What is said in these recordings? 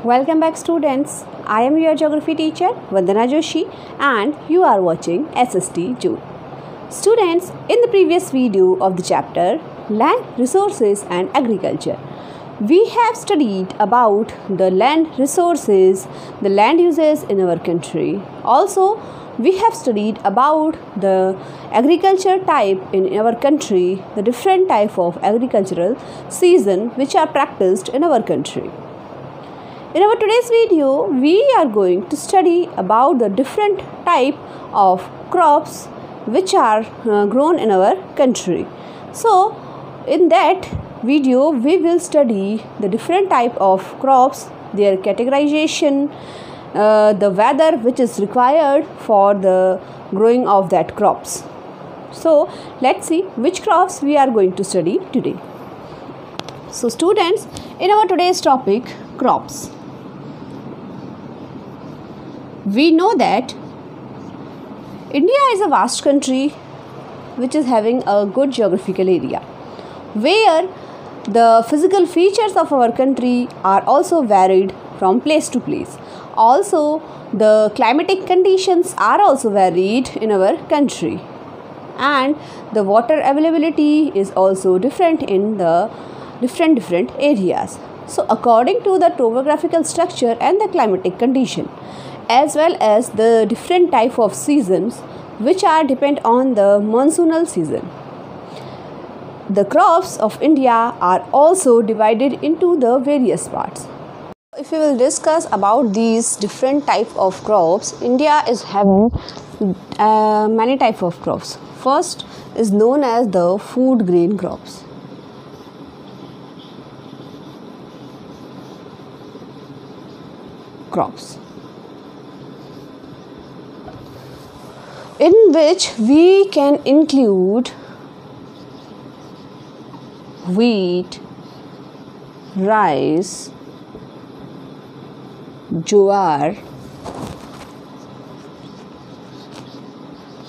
Welcome back students. I am your geography teacher Vandana Joshi and you are watching SST June. Students, in the previous video of the chapter Land Resources and Agriculture, we have studied about the land resources, the land uses in our country. Also, we have studied about the agriculture type in our country, the different type of agricultural season which are practiced in our country. In our today's video, we are going to study about the different type of crops which are grown in our country. So, in that video, we will study the different type of crops, their categorization, the weather which is required for the growing of that crops. So, let's see which crops we are going to study today. So, students, in our today's topic, crops. We know that India is a vast country which is having a good geographical area, where the physical features of our country are also varied from place to place. Also, the climatic conditions are also varied in our country, and the water availability is also different in the different areas. So, according to the topographical structure and the climatic condition, as well as the different type of seasons which are depend on the monsoonal season, the crops of India are also divided into the various parts. If we will discuss about these different type of crops, India is having many type of crops. First is known as the food grain crops. In which we can include wheat, rice, jowar,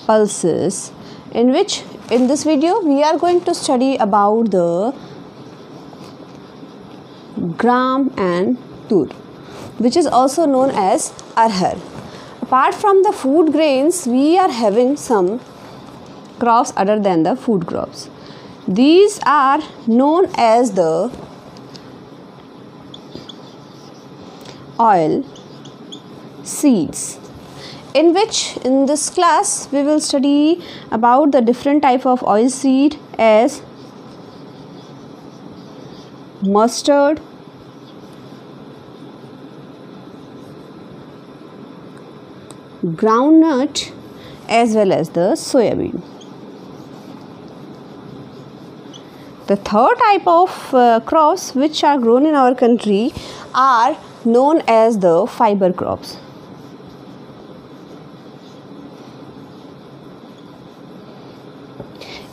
pulses, in which in this video we are going to study about the gram and tur, which is also known as arhar. Apart from the food grains, we are having some crops other than the food crops. These are known as the oil seeds, in which in this class we will study about the different type of oil seed as mustard, groundnut, as well as the soya-bean. The third type of crops which are grown in our country are known as the fiber crops.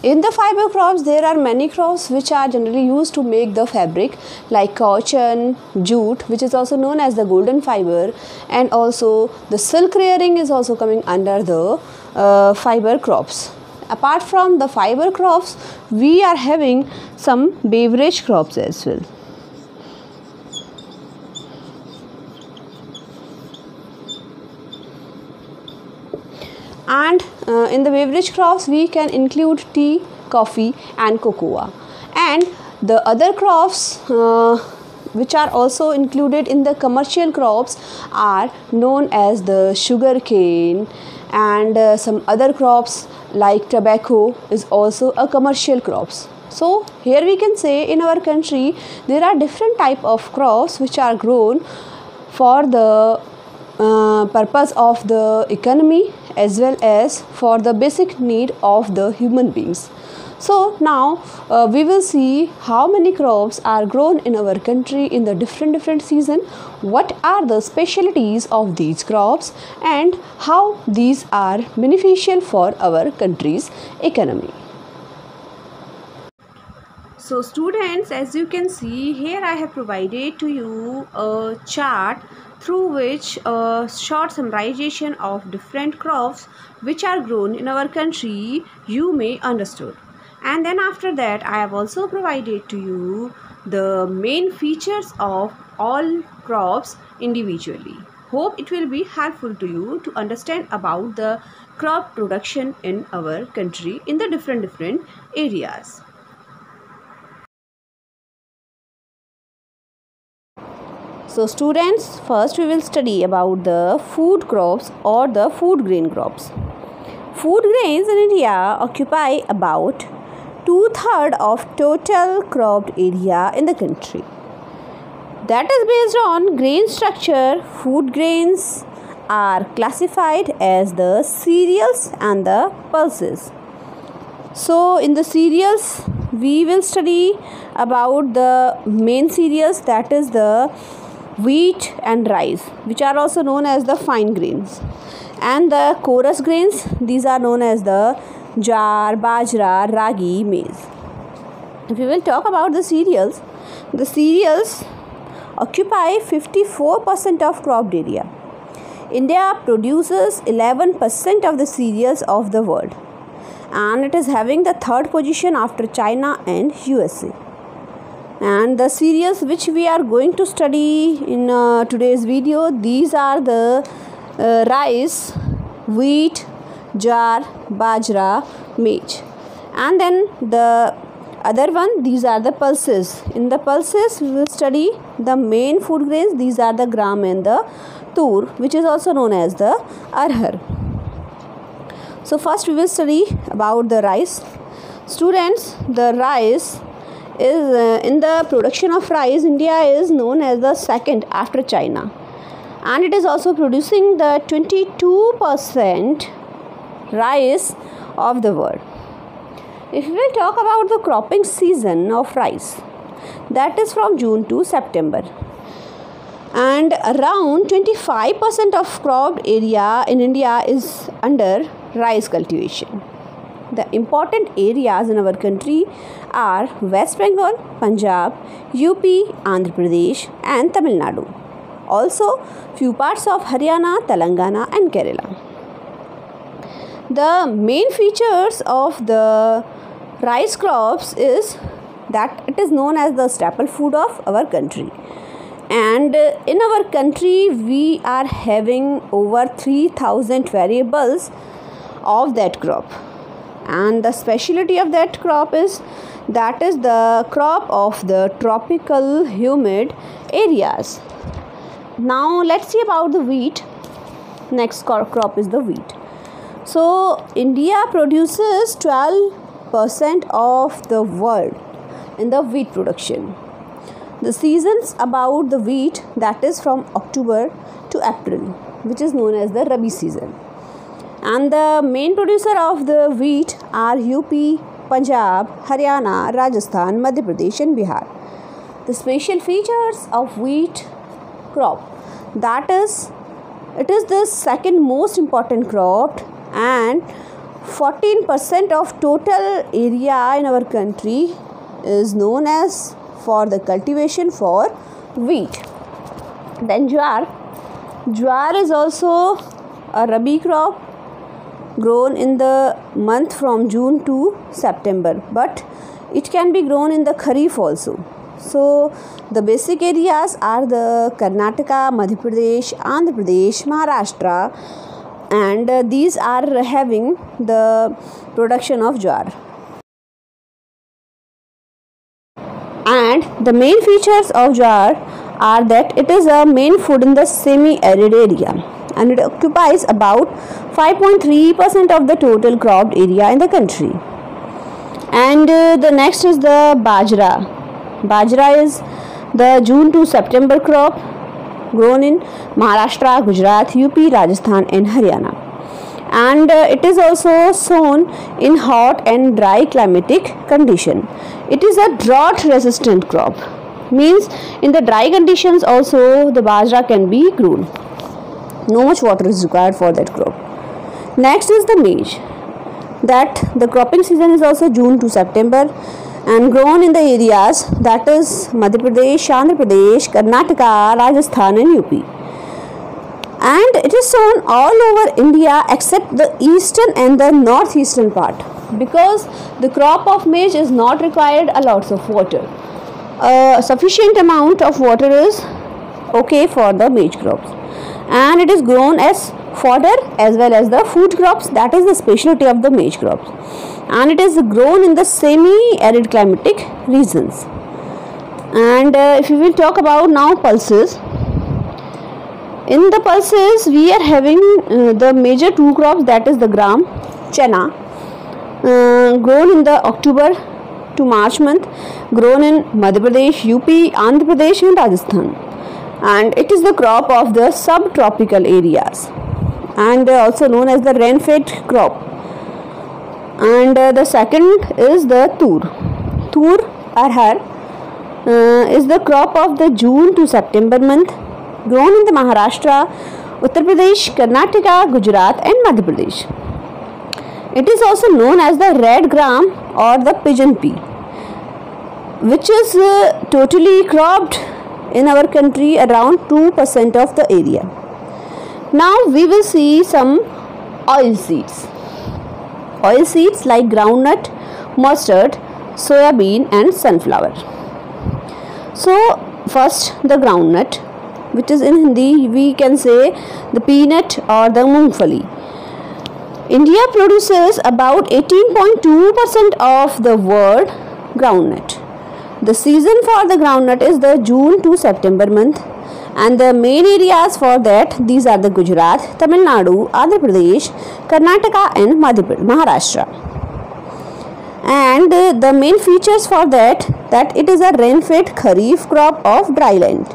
In the fiber crops, there are many crops which are generally used to make the fabric, like cotton, jute, which is also known as the golden fiber, and also the silk rearing is also coming under the fiber crops. Apart from the fiber crops, we are having some beverage crops as well. And in the beverage crops, we can include tea, coffee and cocoa. And the other crops which are also included in the commercial crops are known as the sugar cane, and some other crops like tobacco is also a commercial crops. So here we can say in our country there are different type of crops which are grown for the purpose of the economy as well as for the basic need of the human beings. So now we will see how many crops are grown in our country in the different season, what are the specialties of these crops, and how these are beneficial for our country's economy. So students, as you can see here, I have provided to you a chart through which a short summarization of different crops which are grown in our country you may understood. And then after that, I have also provided to you the main features of all crops individually. Hope it will be helpful to you to understand about the crop production in our country in the different areas. So students, first we will study about the food crops or the food grain crops. Food grains in India occupy about 2/3 of total cropped area in the country. That is based on grain structure. Food grains are classified as the cereals and the pulses. So in the cereals we will study about the main cereals, that is the wheat and rice, which are also known as the fine grains, and the coarse grains, these are known as the jowar, bajra, ragi, maize. If we will talk about the cereals occupy 54% of cropped area. India produces 11% of the cereals of the world, and it is having the third position after China and USA. And the cereals which we are going to study in today's video, these are the rice, wheat, jowar, bajra, maize. And then the other one, these are the pulses. In the pulses we will study the main food grains. These are the gram and the tur, which is also known as the arhar. So first we will study about the rice. Students, the rice is in the production of rice, India is known as the second after China, and it is also producing the 22% rice of the world. If we will talk about the cropping season of rice, that is from June to September, and around 25% of cropped area in India is under rice cultivation. The important areas in our country are West Bengal, Punjab, UP, Andhra Pradesh and Tamil Nadu. Also, few parts of Haryana, Telangana and Kerala. The main features of the rice crops is that it is known as the staple food of our country. And in our country, we are having over 3,000 variables of that crop. And the specialty of that crop is that is the crop of the tropical humid areas. Now let's see about the wheat. Next crop is the wheat. So India produces 12% of the world in the wheat production. The seasons about the wheat, that is from October to April, which is known as the Rabi season. And the main producer of the wheat are UP, Punjab, Haryana, Rajasthan, Madhya Pradesh and Bihar. The special features of wheat crop, that is, it is the second most important crop, and 14% of total area in our country is known as for the cultivation for wheat. Then jowar. Jowar is also a Rabi crop grown in the month from June to September, but it can be grown in the Kharif also. So the basic areas are the Karnataka, Madhya Pradesh, Andhra Pradesh, Maharashtra, and these are having the production of jowar. And the main features of jowar are that it is a main food in the semi-arid area, and it occupies about 5.3% of the total cropped area in the country. And the next is the bajra. Bajra is the June to September crop grown in Maharashtra, Gujarat, UP, Rajasthan and Haryana. And it is also sown in hot and dry climatic condition. It is a drought resistant crop, means in the dry conditions also the bajra can be grown. No much water is required for that crop. Next is the maize, that the cropping season is also June to September and grown in the areas that is Madhya Pradesh, Andhra Pradesh, Karnataka, Rajasthan and UP. And it is sown all over India except the eastern and the northeastern part, because the crop of maize is not required a lots of water. A sufficient amount of water is okay for the maize crops, and it is grown as fodder as well as the food crops. That is the specialty of the maize crops, and it is grown in the semi-arid climatic regions. And if we will talk about now pulses, in the pulses we are having the major two crops, that is the gram, chana, grown in the October to March month, grown in Madhya Pradesh, UP, Andhra Pradesh and Rajasthan, and it is the crop of the subtropical areas and also known as the rain-fed crop. And the second is the tur arhar, is the crop of the June to September month, grown in the Maharashtra, Uttar Pradesh, Karnataka, Gujarat and Madhya Pradesh. It is also known as the red gram or the pigeon pea, which is totally cropped in our country around 2% of the area. Now we will see some oil seeds. Oil seeds like groundnut, mustard, soya bean and sunflower. So first the groundnut, which is in Hindi we can say the peanut or the mungfali. India produces about 18.2% of the world groundnut. The season for the groundnut is the June to September month, and the main areas for that, these are the Gujarat, Tamil Nadu, Andhra Pradesh, Karnataka and Maharashtra. And the main features for that it is a rain-fed kharif crop of dry land.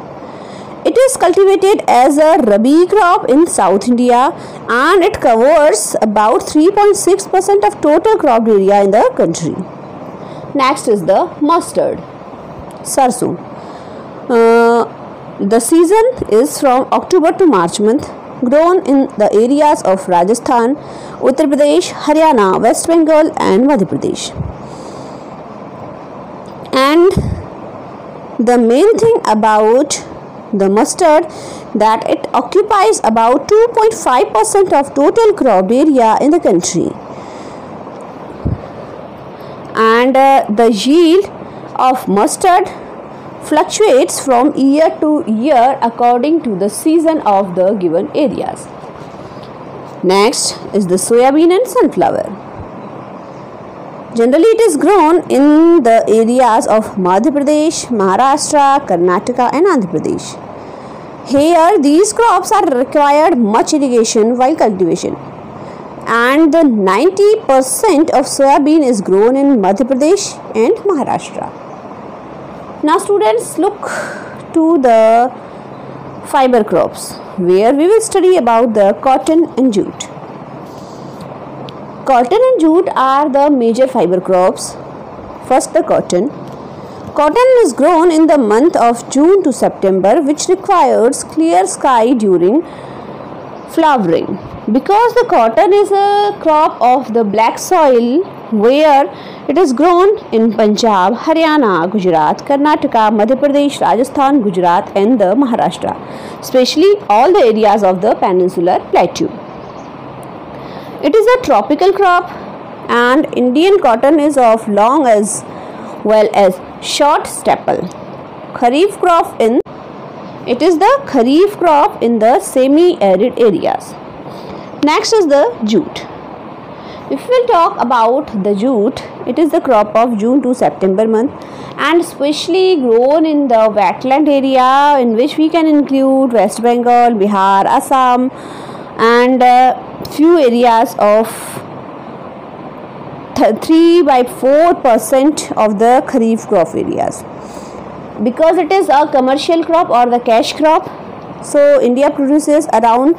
It is cultivated as a rabi crop in South India, and it covers about 3.6% of total crop area in the country. Next is the mustard, sarson. The season is from October to March month, grown in the areas of Rajasthan, Uttar Pradesh, Haryana, West Bengal and Madhya Pradesh. And the main thing about the mustard, that it occupies about 2.5% of total crop area in the country, and the yield of mustard fluctuates from year to year according to the season of the given areas. Next is the soya bean and sunflower. Generally it is grown in the areas of Madhya Pradesh, Maharashtra, Karnataka and Andhra Pradesh. Here these crops are required much irrigation while cultivation, and the 90% of soya bean is grown in Madhya Pradesh and Maharashtra. Now students, look to the fiber crops, where we will study about the cotton and jute. Cotton and jute are the major fiber crops. First the cotton. Cotton is grown in the month of June to September, which requires clear sky during flowering. Because the cotton is a crop of the black soil, where it is grown in Punjab, Haryana, Gujarat, Karnataka, Madhya Pradesh, Rajasthan, Gujarat and the Maharashtra, especially all the areas of the peninsular plateau. It is a tropical crop, and Indian cotton is of long as well as short staple. Kharif crop in it is the kharif crop in the semi-arid areas. Next is the jute. If we will talk about the jute, it is the crop of June to September month, and especially grown in the wetland area, in which we can include West Bengal, Bihar, Assam and few areas of 3 by 4% of the kharif crop areas. Because it is a commercial crop or the cash crop, so India produces around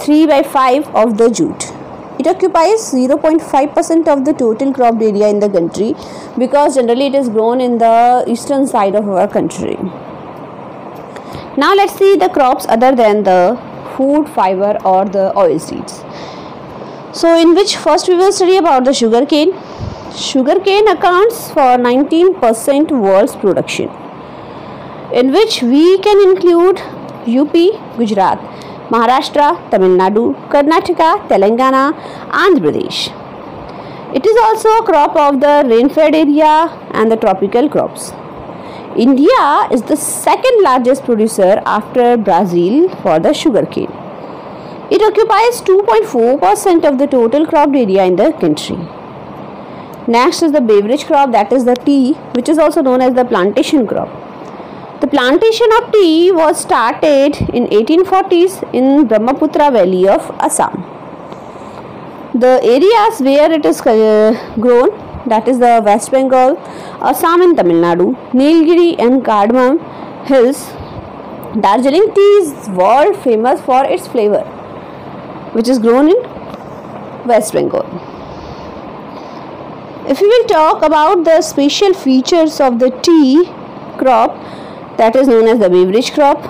3 by 5 of the jute. It occupies 0.5% of the total cropped area in the country, because generally it is grown in the eastern side of our country. Now let's see the crops other than the food, fiber or the oil seeds. So in which first we will study about the sugarcane. Sugarcane accounts for 19% world's production, in which we can include UP, Gujarat, Maharashtra, Tamil Nadu, Karnataka, Telangana, Andhra Pradesh. It is also a crop of the rain-fed area and the tropical crops. India is the second largest producer after Brazil for the sugarcane. It occupies 2.4% of the total cropped area in the country. Next is the beverage crop, that is the tea, which is also known as the plantation crop. The plantation of tea was started in 1840s in Brahmaputra Valley of Assam. The areas where it is grown, that is the West Bengal, Assam and Tamil Nadu, Nilgiri and Cardamom Hills. Darjeeling tea is world famous for its flavor, which is grown in West Bengal. If we will talk about the special features of the tea crop, that is known as the beverage crop,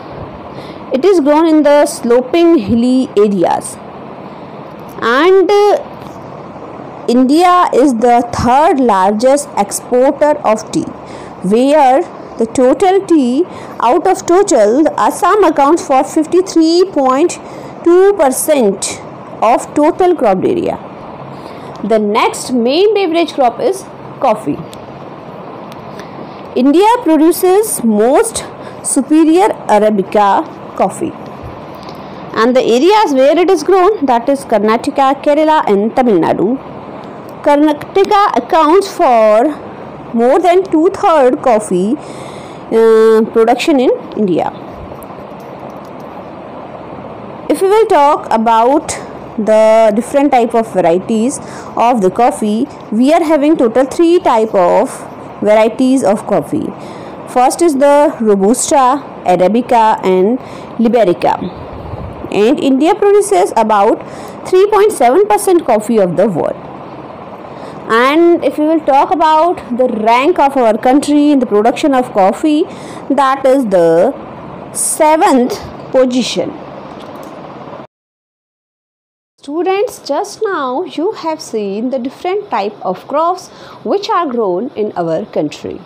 it is grown in the sloping hilly areas, and India is the third largest exporter of tea, where the total tea out of total, Assam accounts for 53.2% of total cropped area. The next main beverage crop is coffee. India produces most superior Arabica coffee, and the areas where it is grown, that is Karnataka, Kerala and Tamil Nadu. Karnataka accounts for more than 2/3 coffee production in India. If we will talk about the different type of varieties of the coffee, we are having total 3 type of varieties of coffee. First is the Robusta, Arabica and Liberica. And India produces about 3.7% coffee of the world. And if we will talk about the rank of our country in the production of coffee, that is the 7th position. Students, just now you have seen the different type of crops which are grown in our country.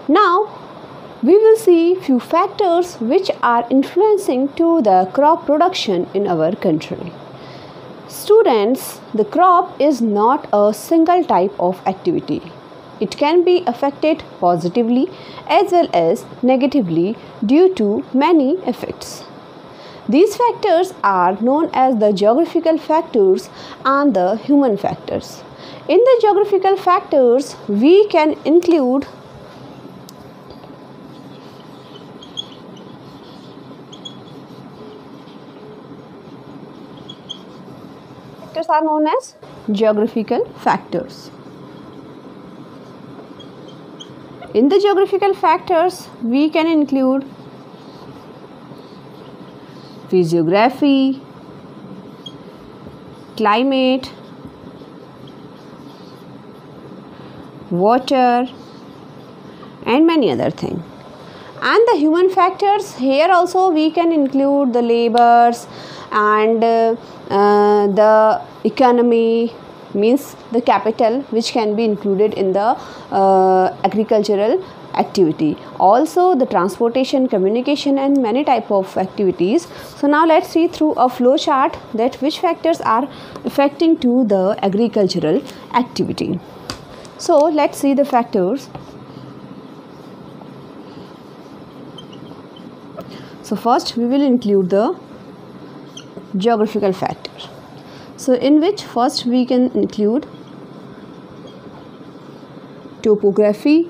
Now we will see few factors which are influencing to the crop production in our country. Students, the crop is not a single type of activity. It can be affected positively as well as negatively due to many effects. These factors are known as the geographical factors and the human factors. In the geographical factors, we can include factors are known as geographical factors. In the geographical factors, we can include physiography, climate, water and many other things. And the human factors, here also we can include the labors and the economy, means the capital, which can be included in the agricultural activity, also the transportation, communication and many type of activities. So now let's see through a flow chart that which factors are affecting to the agricultural activity. So let's see the factors. So first we will include the geographical factor. So in which first we can include topography,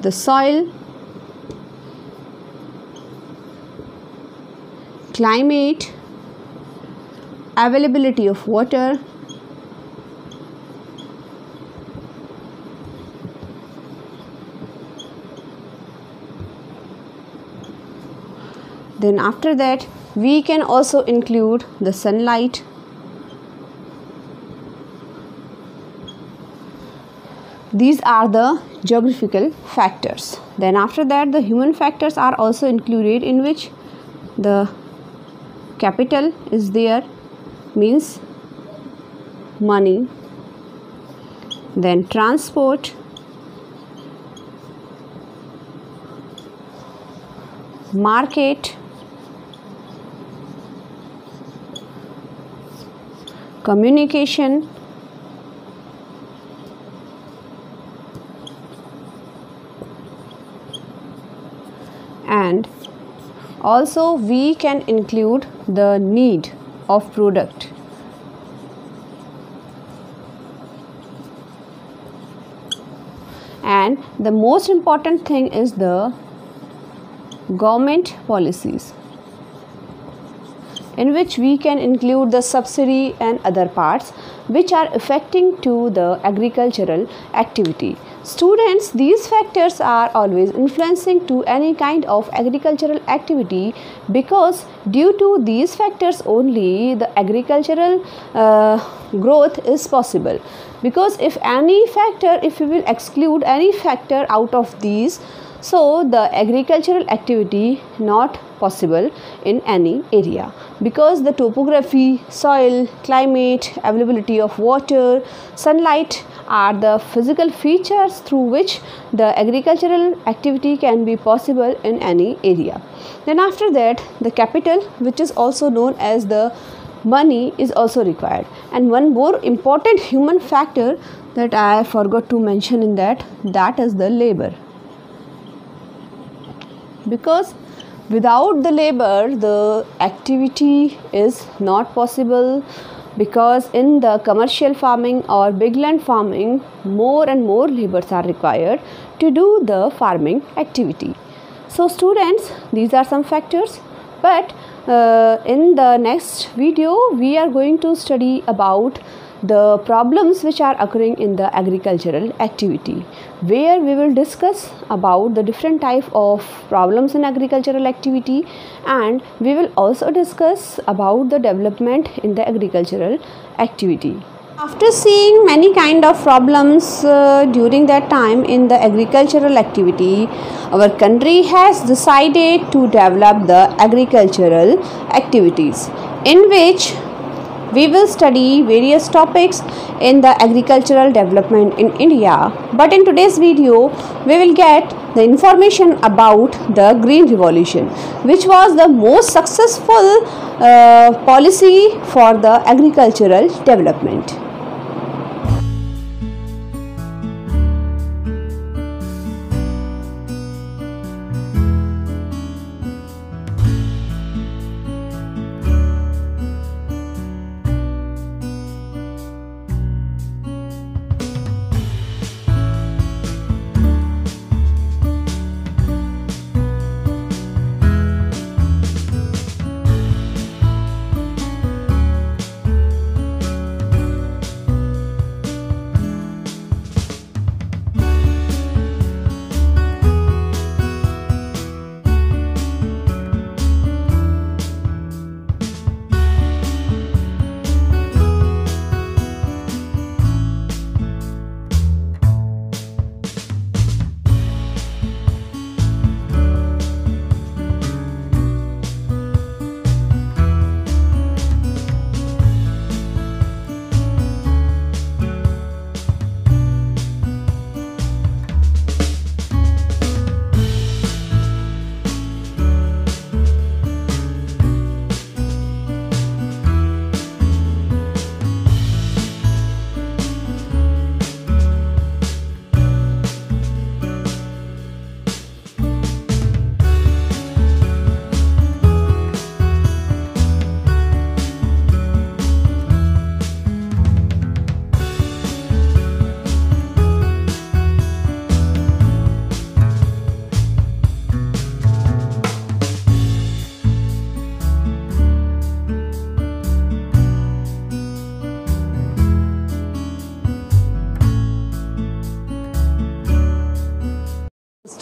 the soil, climate, availability of water, then after that we can also include the sunlight, these are the geographical factors. Then after that the human factors are also included, in which the capital is there, means money, then transport, market, communication, and also we can include the need of product. And the most important thing is the government policies, in which we can include the subsidy and other parts which are affecting to the agricultural activity. Students, these factors are always influencing to any kind of agricultural activity, because due to these factors only the agricultural growth is possible. Because if we will exclude any factor out of these, so the agricultural activity not possible in any area, because the topography, soil, climate, availability of water, sunlight are the physical features through which the agricultural activity can be possible in any area. Then after that, the capital, which is also known as the money, is also required. And one more important human factor that I forgot to mention in that is the labor. Because without the labor the activity is not possible, because in the commercial farming or big land farming more and more labors are required to do the farming activity. So students, these are some factors, but in the next video we are going to study about the problems which are occurring in the agricultural activity, where we will discuss about the different type of problems in agricultural activity, and we will also discuss about the development in the agricultural activity. After seeing many kind of problems during that time in the agricultural activity, our country has decided to develop the agricultural activities, in which we will study various topics in the agricultural development in India. But in today's video, we will get the information about the Green Revolution, which was the most successful policy for the agricultural development.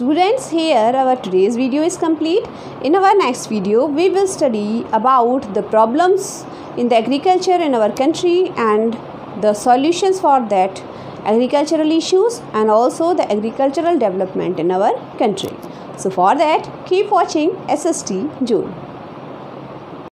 Students, here our today's video is complete. In our next video, we will study about the problems in the agriculture in our country and the solutions for that agricultural issues, and also the agricultural development in our country. So for that, keep watching SST June.